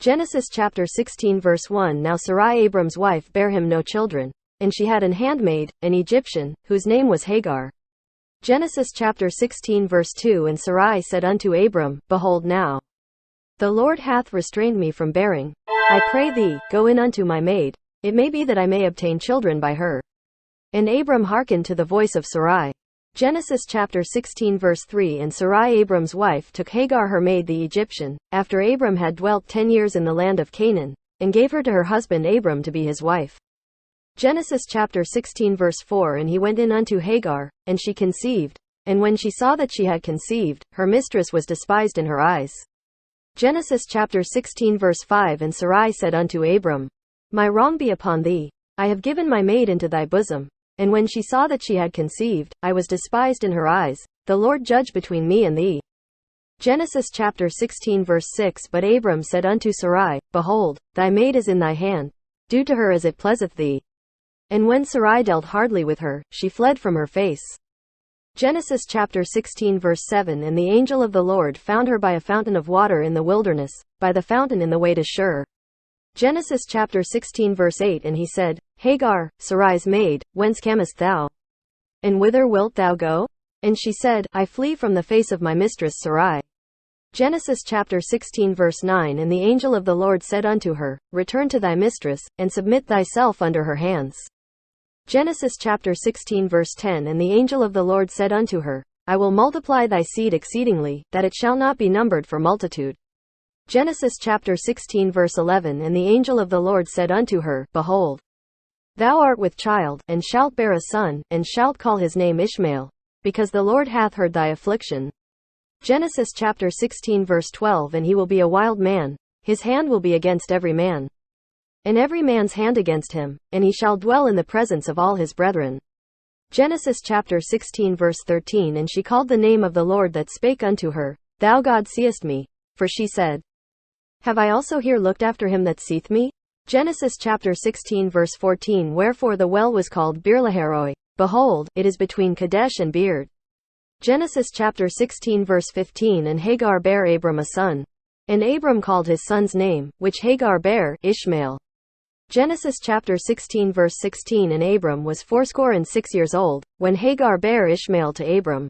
Genesis chapter 16 verse 1. Now Sarai Abram's wife bare him no children, and she had an handmaid, an Egyptian, whose name was Hagar. Genesis chapter 16 verse 2. And Sarai said unto Abram, Behold now, the Lord hath restrained me from bearing. I pray thee, go in unto my maid, it may be that I may obtain children by her. And Abram hearkened to the voice of Sarai. Genesis chapter 16 verse 3. And Sarai Abram's wife took Hagar her maid the Egyptian, after Abram had dwelt 10 years in the land of Canaan, and gave her to her husband Abram to be his wife. Genesis chapter 16 verse 4. And he went in unto Hagar, and she conceived, and when she saw that she had conceived, her mistress was despised in her eyes. Genesis chapter 16 verse 5. And Sarai said unto Abram, My wrong be upon thee, I have given my maid into thy bosom. And when she saw that she had conceived, I was despised in her eyes. The Lord judge between me and thee. Genesis chapter 16 verse 6. But Abram said unto Sarai, Behold, thy maid is in thy hand, do to her as it pleaseth thee. And when Sarai dealt hardly with her, she fled from her face. Genesis chapter 16 verse 7. And the angel of the Lord found her by a fountain of water in the wilderness, by the fountain in the way to Shur. Genesis chapter 16 verse 8. And he said, Hagar, Sarai's maid, whence camest thou? And whither wilt thou go? And she said, I flee from the face of my mistress Sarai. Genesis chapter 16 verse 9. And the angel of the Lord said unto her, Return to thy mistress, and submit thyself under her hands. Genesis chapter 16 verse 10. And the angel of the Lord said unto her, I will multiply thy seed exceedingly, that it shall not be numbered for multitude. Genesis chapter 16 verse 11. And the angel of the Lord said unto her, Behold, thou art with child, and shalt bear a son, and shalt call his name Ishmael, because the Lord hath heard thy affliction. Genesis chapter 16 verse 12. And he will be a wild man, his hand will be against every man, and every man's hand against him, and he shall dwell in the presence of all his brethren. Genesis chapter 16 verse 13. And she called the name of the Lord that spake unto her, Thou God seest me, for she said, Have I also here looked after him that seeth me? Genesis chapter 16 verse 14. Wherefore the well was called Beer-lahai-roi. Behold, it is between Kadesh and Beerd. Genesis chapter 16 verse 15. And Hagar bare Abram a son, and Abram called his son's name, which Hagar bare, Ishmael. Genesis chapter 16 verse 16. And Abram was 86 years old, when Hagar bare Ishmael to Abram.